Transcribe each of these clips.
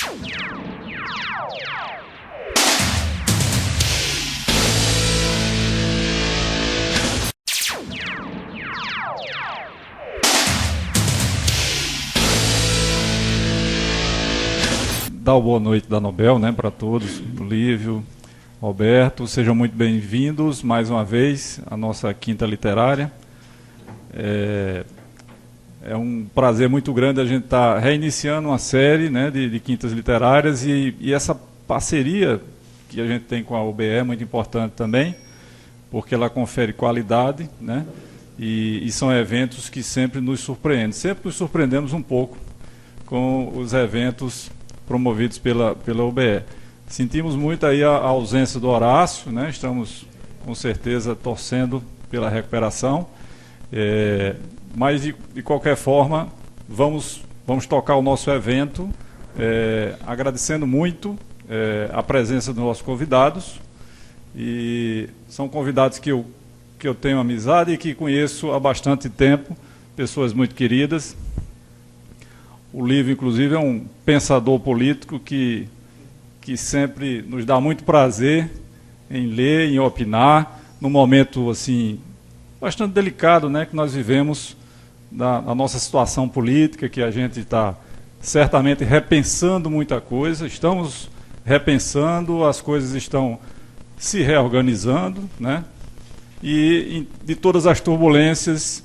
Dar uma boa noite da Nobel, né, para todos, Lívio, Roberto, sejam muito bem-vindos mais uma vez à nossa Quinta Literária. É um prazer muito grande a gente estar reiniciando uma série, né, de quintas literárias e essa parceria que a gente tem com a UBE é muito importante também, porque ela confere qualidade, né, e são eventos que sempre nos surpreendem. Sempre nos surpreendemos um pouco com os eventos promovidos pela UBE. Sentimos muito aí a ausência do Horácio, né? Estamos com certeza torcendo pela recuperação, mas de qualquer forma vamos tocar o nosso evento, agradecendo muito a presença dos nossos convidados, e são convidados que eu tenho amizade e que conheço há bastante tempo, pessoas muito queridas. O Lívio, inclusive, é um pensador político que sempre nos dá muito prazer em ler, em opinar, num momento assim, bastante delicado, né, que nós vivemos na nossa situação política, que a gente está certamente repensando muita coisa, estamos repensando, as coisas estão se reorganizando, né, e de todas as turbulências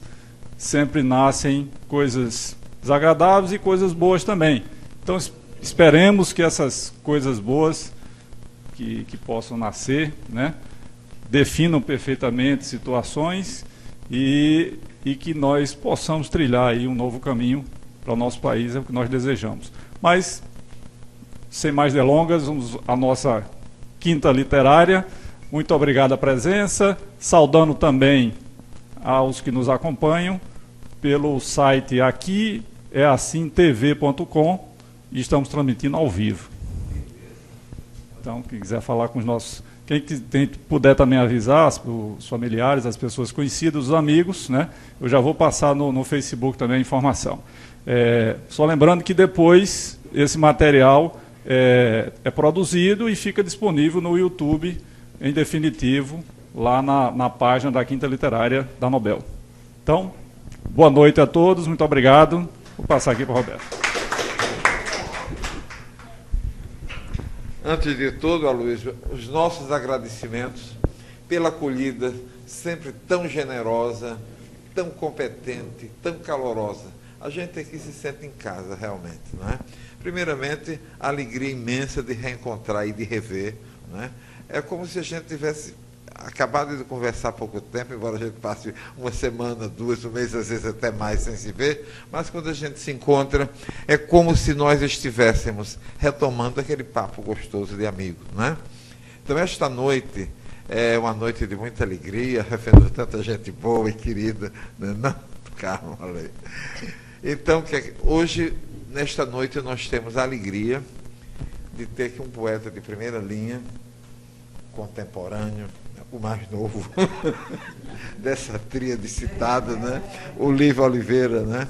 sempre nascem coisas desagradáveis e coisas boas também. Então, esperemos que essas coisas boas que possam nascer, né, definam perfeitamente situações e que nós possamos trilhar aí um novo caminho para o nosso país, é o que nós desejamos. Mas, sem mais delongas, vamos à nossa Quinta Literária. Muito obrigado a presença, saudando também aos que nos acompanham pelo site aqui eassimtv.com, e estamos transmitindo ao vivo. Então, quem quiser falar com os nossos... Quem puder também avisar os familiares, as pessoas conhecidas, os amigos, né? Eu já vou passar no Facebook também a informação. Só lembrando que depois esse material é produzido e fica disponível no YouTube, em definitivo, lá na página da Quinta Literária da Nobel. Então, boa noite a todos, muito obrigado. Vou passar aqui para o Roberto. Antes de tudo, Aloysio, os nossos agradecimentos pela acolhida sempre tão generosa, tão competente, tão calorosa. A gente aqui se sente em casa, realmente, não é? Primeiramente, a alegria imensa de reencontrar e de rever, não é? É como se a gente tivesse acabado de conversar há pouco tempo, embora a gente passe uma semana, 2, um mês, às vezes até mais sem se ver, mas quando a gente se encontra, é como se nós estivéssemos retomando aquele papo gostoso de amigo, não é? Então, esta noite é uma noite de muita alegria, recebendo tanta gente boa e querida, né? Não, calma, Ale. Então, hoje, nesta noite, nós temos a alegria de ter aqui um poeta de primeira linha, contemporâneo, o mais novo dessa tríade citada, né? O Lívio Oliveira, né?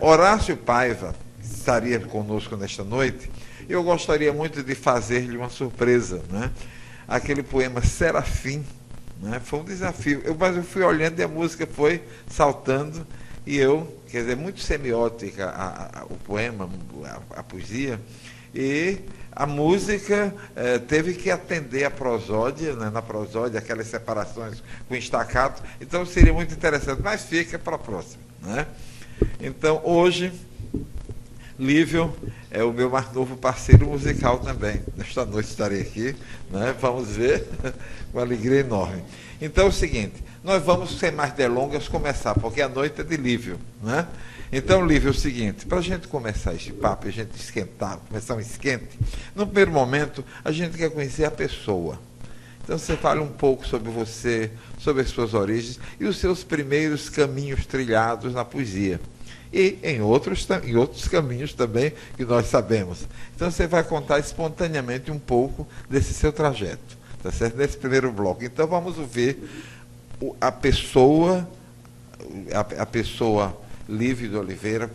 Horácio Paiva estaria conosco nesta noite. Eu gostaria muito de fazer-lhe uma surpresa, né? Aquele poema Serafim, né? Foi um desafio, mas eu fui olhando e a música foi saltando e quer dizer, muito semiótica o poema, a poesia, e a música teve que atender a prosódia, né? Na prosódia, aquelas separações com estacato, então seria muito interessante, mas fica para a próxima, né? Então, hoje, Lívio é o meu mais novo parceiro musical também. Nesta noite estarei aqui, né? Vamos ver, com alegria enorme. Então é o seguinte, nós vamos, sem mais delongas, começar, porque a noite é de Lívio, né? Então, Lívio, é o seguinte, para a gente começar este papo, a gente esquentar, começar um esquente, no primeiro momento, a gente quer conhecer a pessoa. Então, você fala um pouco sobre você, sobre as suas origens e os seus primeiros caminhos trilhados na poesia. E em outros caminhos também que nós sabemos. Então, você vai contar espontaneamente um pouco desse seu trajeto, tá certo? Nesse primeiro bloco. Então, vamos ver a pessoa Lívio de Oliveira,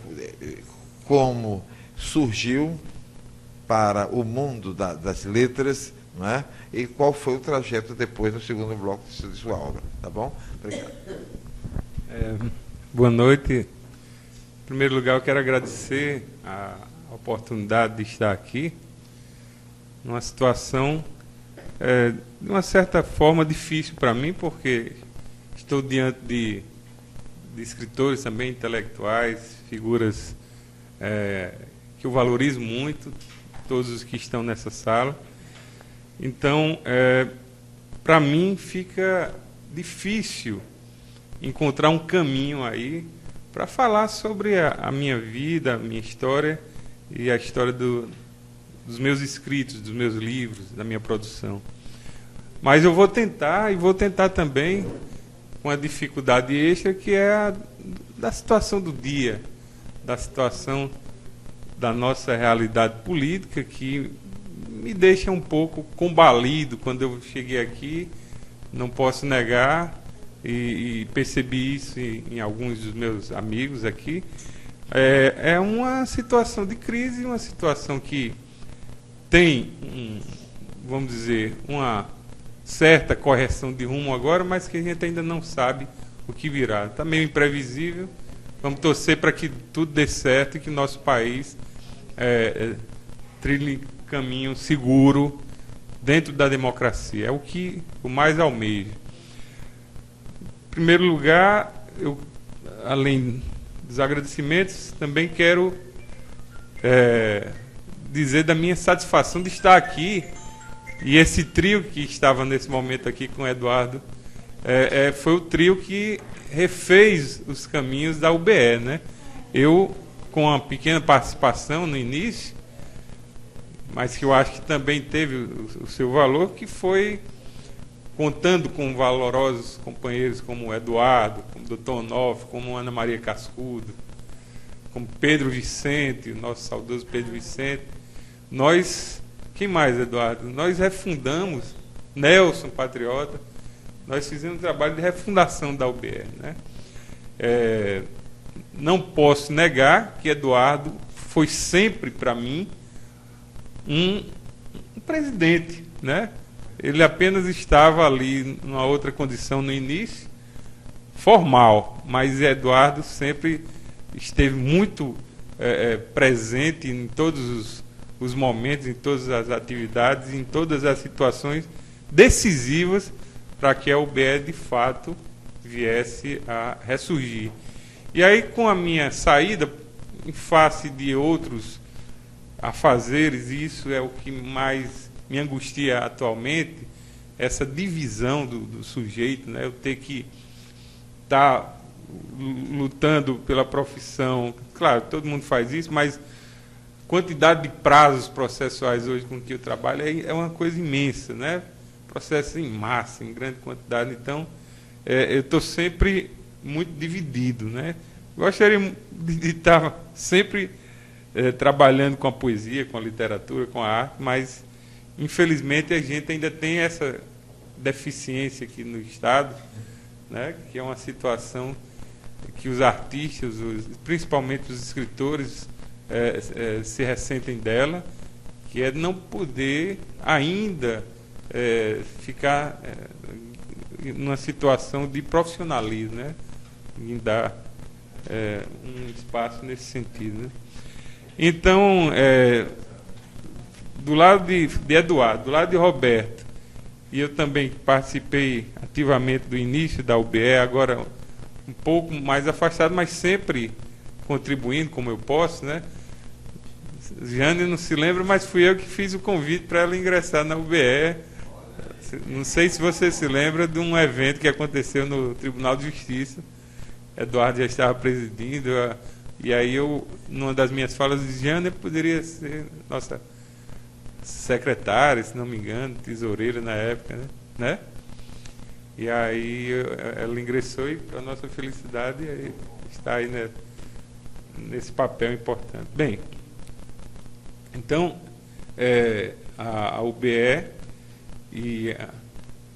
como surgiu, para o mundo das letras, não é? E qual foi o trajeto depois no segundo bloco de sua obra, tá bom? Obrigado. Boa noite. Em primeiro lugar, eu quero agradecer a oportunidade de estar aqui numa situação, de uma certa forma, difícil para mim, porque estou diante de escritores também, intelectuais, figuras que eu valorizo muito, todos os que estão nessa sala. Então, para mim, fica difícil encontrar um caminho aí para falar sobre a minha vida, a minha história e a história dos meus escritos, dos meus livros, da minha produção. Mas eu vou tentar, e vou tentar também com a dificuldade extra, que é a da situação do dia, da situação da nossa realidade política, que me deixa um pouco combalido quando eu cheguei aqui, não posso negar, e percebi isso em alguns dos meus amigos aqui. É uma situação de crise, uma situação que tem, vamos dizer, uma certa correção de rumo agora, mas que a gente ainda não sabe o que virá. Está meio imprevisível. Vamos torcer para que tudo dê certo e que nosso país trilhe caminho seguro dentro da democracia. É o que eu mais almejo. Em primeiro lugar, eu, além dos agradecimentos, também quero dizer da minha satisfação de estar aqui. E esse trio que estava nesse momento aqui com o Eduardo foi o trio que refez os caminhos da UBE, né? Eu, com uma pequena participação no início, mas que eu acho que também teve o seu valor, que foi contando com valorosos companheiros como o Eduardo, como o Dr. Onofre, como Ana Maria Cascudo, como Pedro Vicente, o nosso saudoso Pedro Vicente. Nós, quem mais, Eduardo? Nós refundamos, Nelson Patriota, nós fizemos um trabalho de refundação da UBE, né? Não posso negar que Eduardo foi sempre, para mim, um presidente, né? Ele apenas estava ali numa outra condição no início, formal, mas Eduardo sempre esteve muito presente em todos os momentos, em todas as atividades, em todas as situações decisivas para que a UBE, de fato, viesse a ressurgir. E aí, com a minha saída, em face de outros afazeres, isso é o que mais me angustia atualmente, essa divisão do sujeito, né? Eu ter que estar lutando pela profissão. Claro, todo mundo faz isso, mas quantidade de prazos processuais hoje com que eu trabalho é uma coisa imensa, né? Processos em massa, em grande quantidade. Então, eu estou sempre muito dividido, né? Gostaria de estar sempre trabalhando com a poesia, com a literatura, com a arte, mas, infelizmente, a gente ainda tem essa deficiência aqui no Estado, né? Que é uma situação que os artistas, principalmente os escritores, se ressentem dela, que é não poder ainda ficar numa situação de profissionalismo, né? Em dar um espaço nesse sentido, né? Então, do lado de Eduardo, do lado de Roberto, e eu também participei ativamente do início da UBE, agora um pouco mais afastado, mas sempre contribuindo como eu posso, né? Jane não se lembra, mas fui eu que fiz o convite para ela ingressar na UBE. Não sei se você se lembra de um evento que aconteceu no Tribunal de Justiça. Eduardo já estava presidindo, e aí eu, numa das minhas falas, disse: Jane poderia ser nossa secretária, se não me engano, tesoureira na época, né? E aí ela ingressou e, para nossa felicidade, está aí, né, nesse papel importante. Bem, então, a UBE, e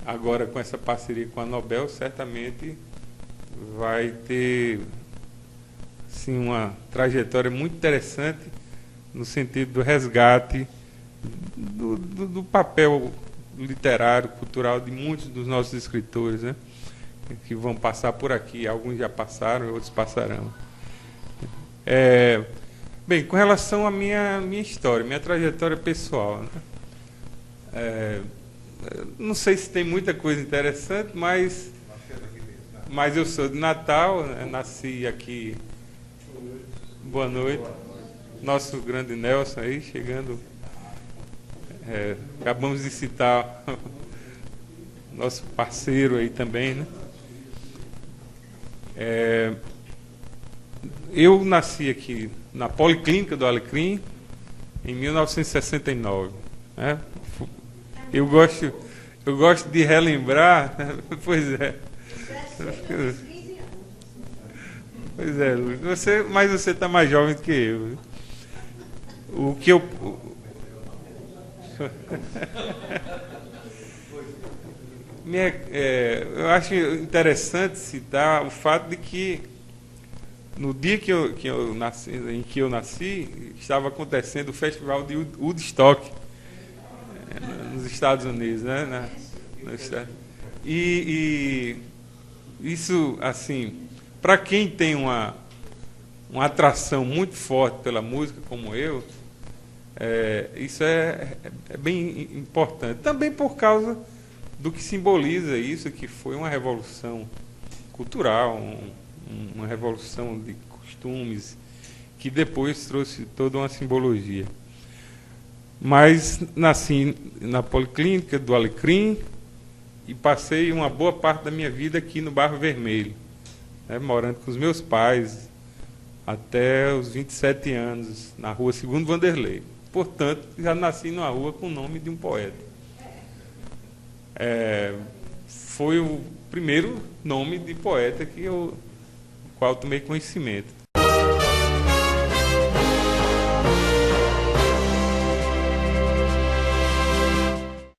agora com essa parceria com a Nobel, certamente vai ter, assim, uma trajetória muito interessante no sentido do resgate do papel literário, cultural de muitos dos nossos escritores, né? Que vão passar por aqui. Alguns já passaram, outros passarão. Bem, com relação à minha história, minha trajetória pessoal, né? Não sei se tem muita coisa interessante, mas eu sou de Natal, né? Nasci aqui. Boa noite. Nosso grande Nelson aí, chegando. Acabamos de citar nosso parceiro aí também, né? Eu nasci aqui na Policlínica do Alecrim em 1969, né? Eu gosto de relembrar, né? Pois é. Pois é, mas você está mais jovem do que eu. O que eu eu acho interessante citar o fato de que no dia em que eu nasci, estava acontecendo o Festival de Woodstock nos Estados Unidos, né? E isso, assim, para quem tem uma atração muito forte pela música como eu, isso é bem importante. Também por causa do que simboliza isso, que foi uma revolução cultural, uma revolução de costumes, que depois trouxe toda uma simbologia. Mas nasci na Policlínica do Alecrim e passei uma boa parte da minha vida aqui no Barro Vermelho, né, morando com os meus pais até os 27 anos, na rua Segundo Vanderlei. Portanto, já nasci numa rua com o nome de um poeta. Foi o primeiro nome de poeta qual tomei conhecimento.